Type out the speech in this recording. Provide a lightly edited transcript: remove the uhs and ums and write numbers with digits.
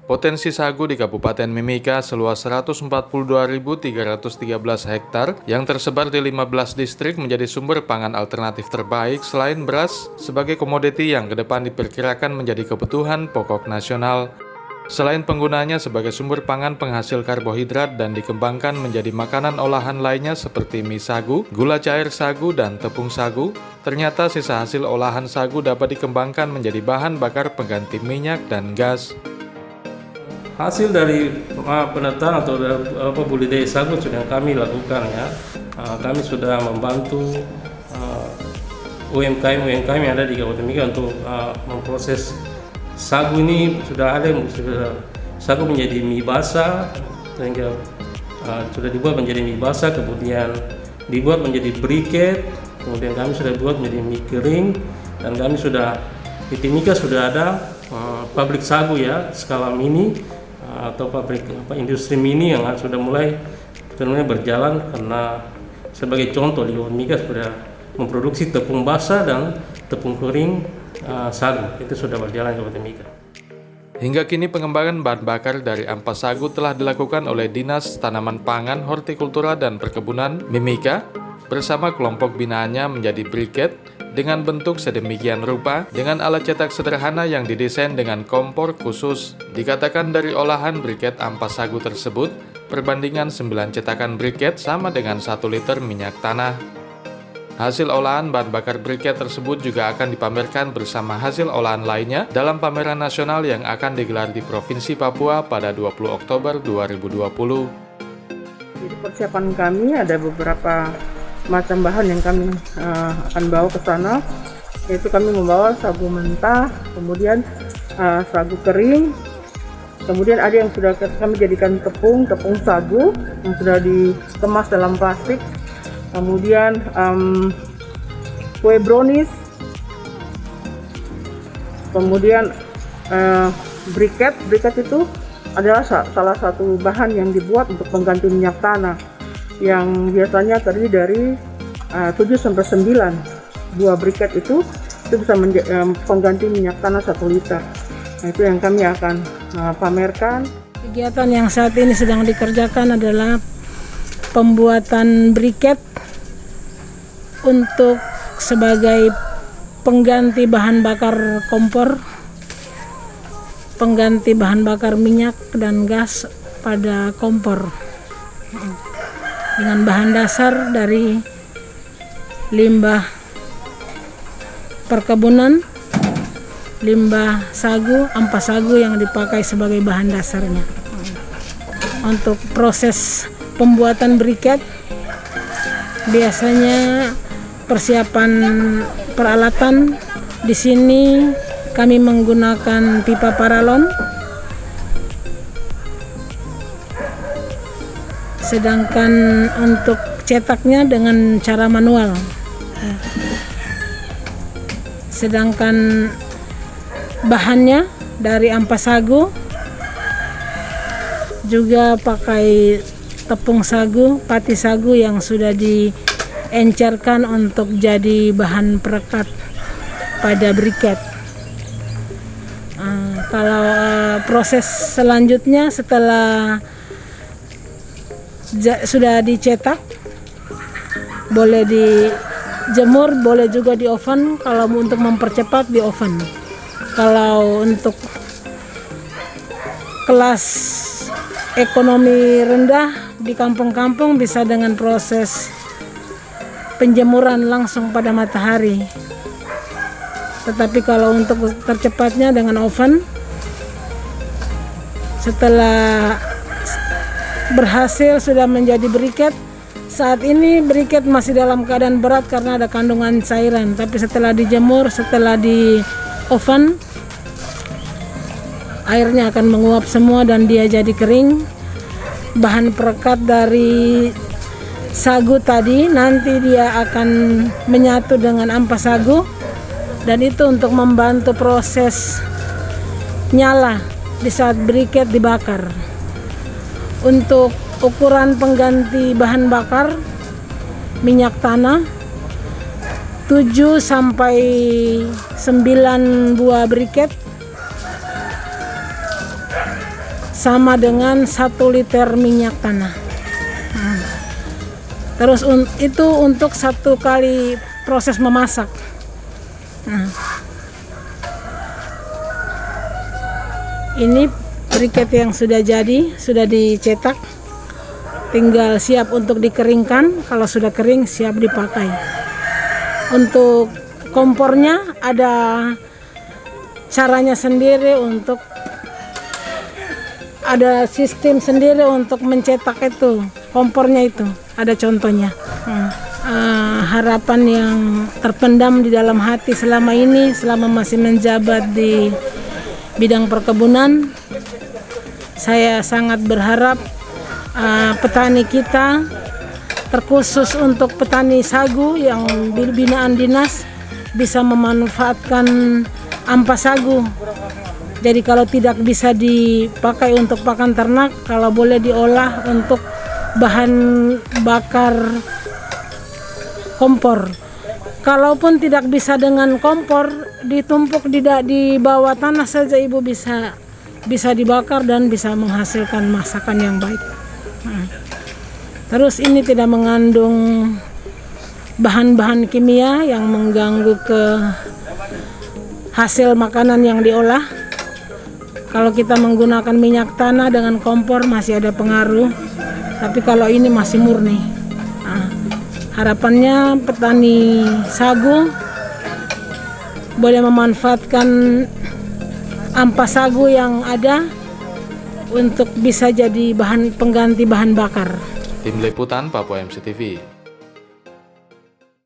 Potensi sagu di Kabupaten Mimika seluas 142.313 hektar yang tersebar di 15 distrik menjadi sumber pangan alternatif terbaik selain beras sebagai komoditi yang ke depan diperkirakan menjadi kebutuhan pokok nasional. Selain penggunaannya sebagai sumber pangan penghasil karbohidrat dan dikembangkan menjadi makanan olahan lainnya seperti mie sagu, gula cair sagu, dan tepung sagu, ternyata sisa hasil olahan sagu dapat dikembangkan menjadi bahan bakar pengganti minyak dan gas. Hasil dari penataan atau budidaya sagu sudah kami lakukan ya. Kami sudah membantu UMKM yang ada di Kabupaten Mimika untuk memproses sagu ini. Sudah sagu menjadi mie basah, sehingga sudah dibuat menjadi mie basah, kemudian dibuat menjadi briket, kemudian kami sudah buat menjadi mie kering, dan kami sudah di Timika sudah ada pabrik sagu ya skala mini atau pabrik industri mini yang sudah mulai berjalan, karena sebagai contoh di Mimika sudah memproduksi tepung basah dan tepung kering sagu, itu sudah berjalan di Kabupaten Mimika. Hingga kini pengembangan bahan bakar dari ampas sagu telah dilakukan oleh Dinas Tanaman Pangan, Hortikultura dan Perkebunan Mimika bersama kelompok binaannya menjadi briket dengan bentuk sedemikian rupa dengan alat cetak sederhana yang didesain dengan kompor khusus. Dikatakan dari olahan briket ampas sagu tersebut, perbandingan 9 cetakan briket sama dengan 1 liter minyak tanah. Hasil olahan bahan bakar briket tersebut juga akan dipamerkan bersama hasil olahan lainnya dalam pameran nasional yang akan digelar di Provinsi Papua pada 20 Oktober 2020. Jadi persiapan kami ada beberapa macam bahan yang kami akan bawa ke sana, yaitu kami membawa sagu mentah, kemudian sagu kering, kemudian ada yang sudah kami jadikan tepung sagu yang sudah dikemas dalam plastik, kemudian kue brownies, kemudian briket itu adalah salah satu bahan yang dibuat untuk pengganti minyak tanah yang biasanya terdiri dari 7-9 buah briket itu bisa pengganti minyak tanah 1 liter. Nah, itu yang kami akan pamerkan. Kegiatan yang saat ini sedang dikerjakan adalah pembuatan briket untuk sebagai pengganti bahan bakar kompor, pengganti bahan bakar minyak dan gas pada kompor, dengan bahan dasar dari limbah perkebunan, limbah sagu, ampas sagu yang dipakai sebagai bahan dasarnya. Untuk proses pembuatan briket, biasanya persiapan peralatan di sini kami menggunakan pipa paralon, sedangkan untuk cetaknya dengan cara manual. Sedangkan bahannya dari ampas sagu, juga pakai tepung sagu, pati sagu yang sudah diencerkan untuk jadi bahan perekat pada briket. Kalau proses selanjutnya setelah sudah dicetak, boleh dijemur, boleh juga di oven. Kalau untuk mempercepat di oven. Kalau untuk kelas ekonomi rendah di kampung-kampung bisa dengan proses penjemuran langsung pada matahari. Tetapi kalau untuk tercepatnya dengan oven, setelah berhasil sudah menjadi briket. Saat ini briket masih dalam keadaan berat karena ada kandungan cairan, tapi setelah dijemur, setelah di oven, airnya akan menguap semua dan dia jadi kering. Bahan perekat dari sagu tadi nanti dia akan menyatu dengan ampas sagu, dan itu untuk membantu proses nyala di saat briket dibakar. Untuk ukuran pengganti bahan bakar minyak tanah 7 sampai 9 buah briket sama dengan 1 liter minyak tanah. Terus itu untuk 1 kali proses memasak. Ini briket yang sudah jadi, sudah dicetak, tinggal siap untuk dikeringkan. Kalau sudah kering, siap dipakai. Untuk kompornya ada caranya sendiri, untuk ada sistem sendiri untuk mencetak itu kompornya, itu ada contohnya. Harapan yang terpendam di dalam hati selama ini, selama masih menjabat di bidang perkebunan, saya sangat berharap petani kita, terkhusus untuk petani sagu yang binaan dinas, bisa memanfaatkan ampas sagu. Jadi kalau tidak bisa dipakai untuk pakan ternak, kalau boleh diolah untuk bahan bakar kompor. Kalaupun tidak bisa dengan kompor, ditumpuk di bawah tanah saja ibu bisa dibakar dan bisa menghasilkan masakan yang baik. Terus ini tidak mengandung bahan-bahan kimia yang mengganggu ke hasil makanan yang diolah. Kalau kita menggunakan minyak tanah dengan kompor masih ada pengaruh, tapi kalau ini masih murni. Harapannya petani sagu boleh memanfaatkan ampas sagu yang ada untuk bisa jadi bahan pengganti bahan bakar. Tim Liputan Papua MCTV.